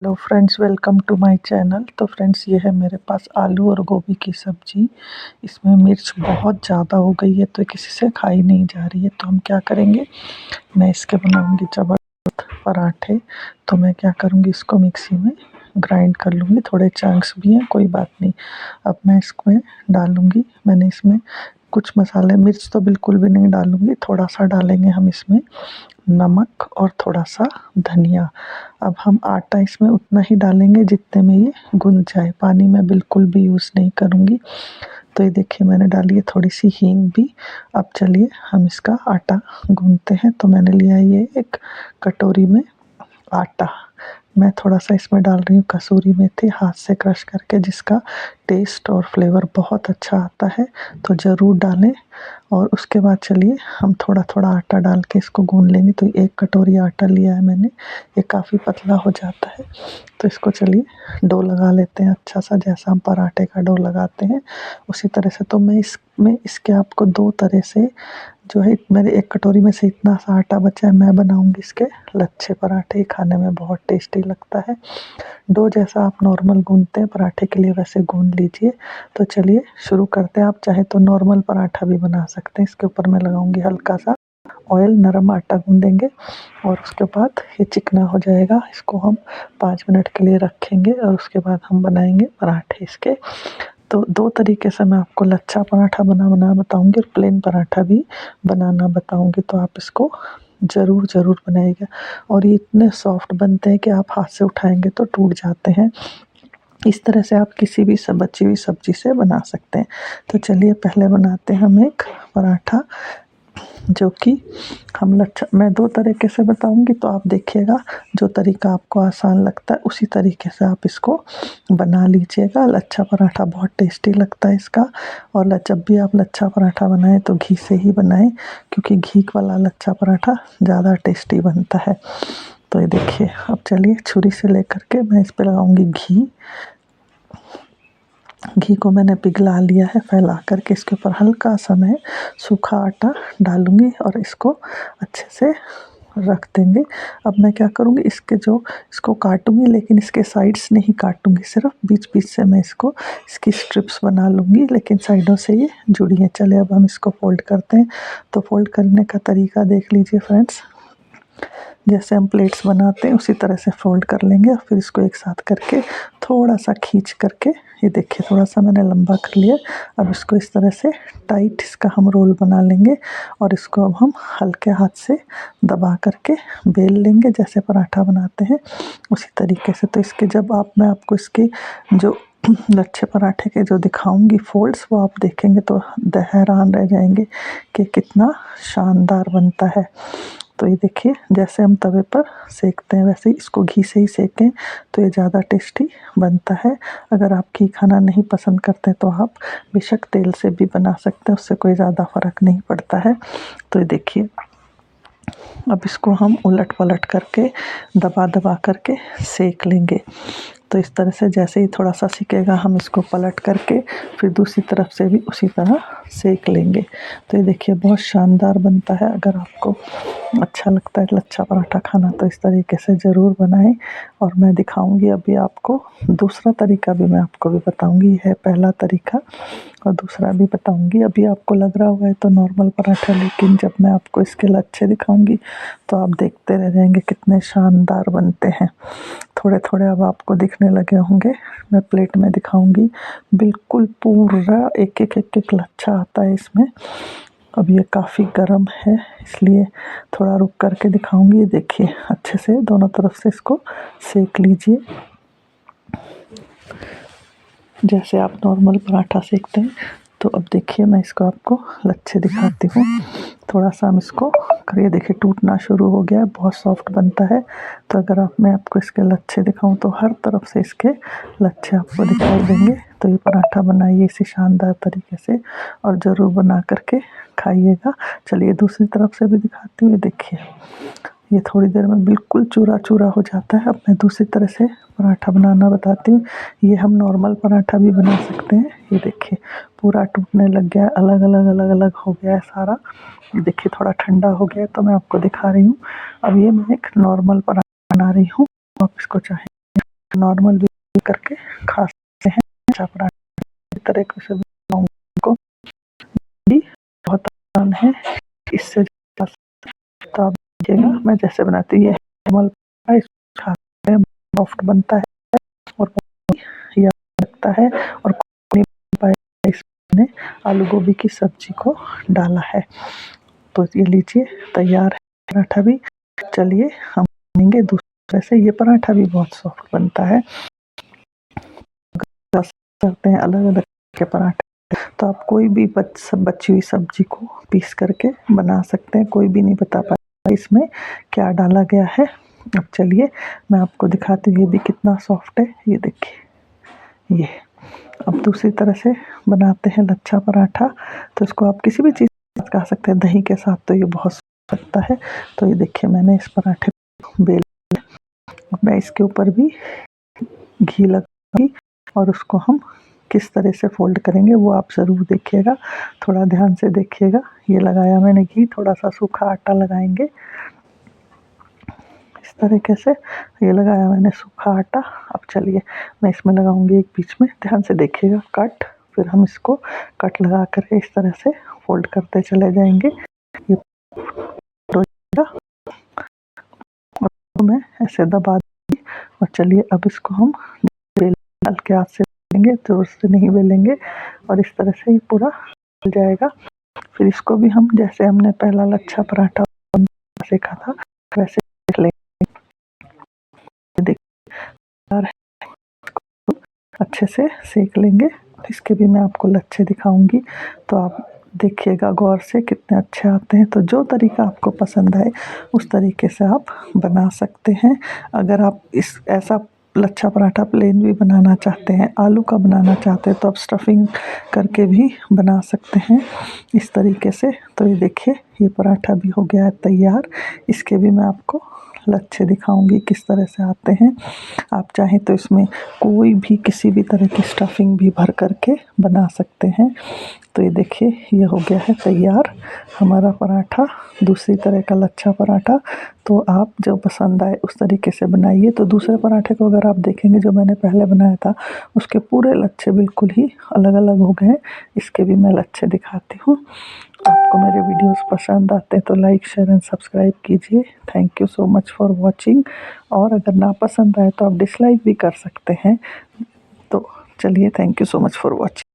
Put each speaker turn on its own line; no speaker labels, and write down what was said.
Hello friends, welcome to my channel. तो friends, ये है मेरे पास आलू और गोभी की सब्जी। इसमें मिर्च बहुत ज़्यादा हो गई है तो किसी से खाई नहीं जा रही है। तो हम क्या करेंगे, मैं इसके बनाऊंगी जबरदस्त पराठे। तो मैं क्या करूंगी, इसको मिक्सी में ग्राइंड कर लूँगी। थोड़े चंक्स भी हैं, कोई बात नहीं। अब मैं इसमें डालूँगी, मैंने इसमें कुछ मसाले, मिर्च तो बिल्कुल भी नहीं डालूँगी, थोड़ा सा डालेंगे हम इसमें नमक और थोड़ा सा धनिया। अब हम आटा इसमें उतना ही डालेंगे जितने में ये गुंद जाए, पानी में बिल्कुल भी यूज़ नहीं करूँगी। तो ये देखिए, मैंने डाली है थोड़ी सी हींग भी। अब चलिए हम इसका आटा गूंथते हैं। तो मैंने लिया ये एक कटोरी में आटा। मैं थोड़ा सा इसमें डाल रही हूँ कसूरी मेथी, हाथ से क्रश करके, जिसका टेस्ट और फ्लेवर बहुत अच्छा आता है, तो ज़रूर डालें। और उसके बाद चलिए हम थोड़ा थोड़ा आटा डाल के इसको गूंद लेंगे। तो एक कटोरी आटा लिया है मैंने, ये काफ़ी पतला हो जाता है। तो इसको चलिए डो लगा लेते हैं अच्छा सा, जैसा हम पराठे का डो लगाते हैं उसी तरह से। तो मैं इसमें इसके आपको दो तरह से, जो है मेरे एक कटोरी में से इतना सा आटा बचा है, मैं बनाऊंगी इसके लच्छे पराठे। खाने में बहुत टेस्टी लगता है। डो जैसा आप नॉर्मल गूंदते हैं पराठे के लिए, वैसे गूंद लीजिए। तो चलिए शुरू करते हैं। आप चाहे तो नॉर्मल पराठा भी बना सकते हैं। इसके ऊपर मैं लगाऊंगी हल्का सा ऑयल, नरम आटा गूंदेंगे और उसके बाद ये चिकना हो जाएगा। इसको हम 5 मिनट के लिए रखेंगे और उसके बाद हम बनाएंगे पराठे इसके। तो दो तरीके से मैं आपको लच्छा पराठा बना बताऊंगी और प्लेन पराठा भी बनाना बताऊंगी। तो आप इसको ज़रूर ज़रूर बनाइएगा। और ये इतने सॉफ्ट बनते हैं कि आप हाथ से उठाएंगे तो टूट जाते हैं। इस तरह से आप किसी भी बची हुई सब्जी से बना सकते हैं। तो चलिए पहले बनाते हैं हम एक पराठा, जो कि हम लच्छा, मैं दो तरीके से बताऊंगी, तो आप देखिएगा जो तरीका आपको आसान लगता है उसी तरीके से आप इसको बना लीजिएगा। लच्छा पराठा बहुत टेस्टी लगता है इसका। और जब भी आप लच्छा पराठा बनाएं तो घी से ही बनाएं, क्योंकि घी वाला लच्छा पराठा ज़्यादा टेस्टी बनता है। तो ये देखिए, अब चलिए छुरी से लेकर के मैं इस पर लगाऊंगी घी। घी को मैंने पिघला लिया है, फैला करके इसके ऊपर हल्का सा मैं सूखा आटा डालूंगी और इसको अच्छे से रख देंगे। अब मैं क्या करूँगी, इसको काटूंगी, लेकिन इसके साइड्स नहीं काटूंगी, सिर्फ बीच बीच से मैं इसकी स्ट्रिप्स बना लूँगी, लेकिन साइडों से ये जुड़ी हैं। चले अब हम इसको फोल्ड करते हैं। तो फोल्ड करने का तरीका देख लीजिए फ्रेंड्स, जैसे हम प्लेट्स बनाते हैं उसी तरह से फोल्ड कर लेंगे और फिर इसको एक साथ करके थोड़ा सा खींच करके, ये देखिए थोड़ा सा मैंने लंबा कर लिया। अब इसको इस तरह से टाइट इसका हम रोल बना लेंगे और इसको अब हम हल्के हाथ से दबा करके बेल लेंगे, जैसे पराठा बनाते हैं उसी तरीके से। तो इसके जब मैं आपको इसके जो लच्छे पराठे के जो दिखाऊंगी फोल्ड्स, वो आप देखेंगे तो हैरान रह जाएंगे कि कितना शानदार बनता है। तो ये देखिए, जैसे हम तवे पर सेकते हैं वैसे ही इसको घी से ही सेकें तो ये ज़्यादा टेस्टी बनता है। अगर आप घी खाना नहीं पसंद करते तो आप बेशक तेल से भी बना सकते हैं, उससे कोई ज़्यादा फ़र्क नहीं पड़ता है। तो ये देखिए, अब इसको हम उलट पलट करके दबा दबा करके सेक लेंगे। तो इस तरह से जैसे ही थोड़ा सा सिकेगा, हम इसको पलट करके फिर दूसरी तरफ से भी उसी तरह सेक लेंगे। तो ये देखिए बहुत शानदार बनता है। अगर आपको अच्छा लगता है लच्छा पराठा खाना तो इस तरीके से ज़रूर बनाएं। और मैं दिखाऊंगी अभी आपको दूसरा तरीका भी, मैं आपको भी बताऊंगी। ये है पहला तरीका और दूसरा भी बताऊंगी। अभी आपको लग रहा हुआ है तो नॉर्मल पराठा, लेकिन जब मैं आपको इसके लच्छे दिखाऊंगी तो आप देखते रह जाएंगे कितने शानदार बनते हैं। थोड़े थोड़े अब आपको दिखने लगे होंगे, मैं प्लेट में दिखाऊंगी। बिल्कुल पूरा एक एक एक एक लच्छा आता है इसमें। अब ये काफ़ी गर्म है इसलिए थोड़ा रुक करके दिखाऊंगी। देखिए अच्छे से दोनों तरफ से इसको सेक लीजिए, जैसे आप नॉर्मल पराठा सेकते हैं। तो अब देखिए मैं इसको आपको लच्छे दिखाती हूँ। थोड़ा सा हम इसको करिए, देखिए टूटना शुरू हो गया है, बहुत सॉफ्ट बनता है। तो अगर मैं आपको इसके लच्छे दिखाऊं तो हर तरफ से इसके लच्छे आपको दिखाई देंगे। तो ये पराठा बनाइए इसी शानदार तरीके से और ज़रूर बना करके खाइएगा। चलिए दूसरी तरफ से भी दिखाती हूँ। ये देखिए, ये थोड़ी देर में बिल्कुल चूरा चूरा हो जाता है। अब मैं दूसरी तरह से पराठा बनाना बताती हूँ। ये हम नॉर्मल पराठा भी बना सकते हैं। ये देखिए पूरा टूटने लग गया है, अलग अलग अलग अलग हो गया है सारा। ये देखिए थोड़ा ठंडा हो गया है तो मैं आपको दिखा रही हूँ। अब ये मैं एक नॉर्मल पराठा बना रही हूँ। आप इसको चाहें नॉर्मल भी करके खा सकते हैं। लच्छा पराठा इस तरह से बनाऊंगी को भी बहुत आसान है। इससे तो आप देखिएगा मैं जैसे बनाती हूँ, ये नॉर्मल खाते हैं, सॉफ्ट बनता है और यह लगता है। और इसमें आलू गोभी की सब्जी को डाला है। तो ये लीजिए तैयार है पराठा भी। चलिए हम बनेंगे दूसरे से। ये पराठा भी बहुत सॉफ्ट बनता है। करते हैं अलग अलग के पराठे, तो आप कोई भी बची हुई सब्जी को पीस करके बना सकते हैं। कोई भी नहीं बता पाएगा इसमें क्या डाला गया है। अब चलिए मैं आपको दिखाती हूँ ये भी कितना सॉफ्ट है। ये देखिए ये। अब दूसरी तरह से बनाते हैं लच्छा पराठा। तो इसको आप किसी भी चीज़ के साथ खा सकते हैं, दही के साथ तो ये बहुत सॉफ्ट लगता है। तो ये देखिए मैंने इस पराठे को बेल, मैं इसके ऊपर भी घी लगाऊंगी और उसको हम किस तरह से फोल्ड करेंगे वो आप ज़रूर देखिएगा, थोड़ा ध्यान से देखिएगा। ये लगाया मैंने घी, थोड़ा सा सूखा आटा लगाएंगे इस तरीके से। ये लगाया मैंने सूखा आटा। अब चलिए मैं इसमें लगाऊंगी एक बीच में, ध्यान से देखिएगा कट। फिर हम इसको कट लगा कर इस तरह से फोल्ड करते चले जाएंगे। ये मैं ऐसे दबा दूंगी। और चलिए अब इसको हम हल्के हाथ से बेलेंगे, जोर से नहीं बेलेंगे। और इस तरह से ये पूरा मिल जाएगा। फिर इसको भी हम जैसे हमने पहला लच्छा पराठा सेका था वैसे सेक लेंगे। अच्छे से सेक लेंगे। इसके भी मैं आपको लच्छे दिखाऊंगी, तो आप देखिएगा गौर से कितने अच्छे आते हैं। तो जो तरीका आपको पसंद आए उस तरीके से आप बना सकते हैं। अगर आप इस ऐसा लच्छा पराठा प्लेन भी बनाना चाहते हैं, आलू का बनाना चाहते हैं, तो आप स्टफिंग करके भी बना सकते हैं इस तरीके से। तो ये देखिए ये पराठा भी हो गया है तैयार। इसके भी मैं आपको लच्छे दिखाऊंगी किस तरह से आते हैं। आप चाहें तो इसमें कोई भी किसी भी तरह की स्टफिंग भी भर करके बना सकते हैं। तो ये देखिए ये हो गया है तैयार हमारा पराठा, दूसरी तरह का लच्छा पराठा। तो आप जो पसंद आए उस तरीके से बनाइए। तो दूसरे पराठे को अगर आप देखेंगे जो मैंने पहले बनाया था, उसके पूरे लच्छे बिल्कुल ही अलग अलग हो गए हैं। इसके भी मैं लच्छे दिखाती हूँ। आपको मेरे वीडियोस पसंद आते हैं तो लाइक शेयर एंड सब्सक्राइब कीजिए। Thank you so much for watching. और अगर ना पसंद आए तो आप डिसलाइक भी कर सकते हैं। तो चलिए thank you so much for watching.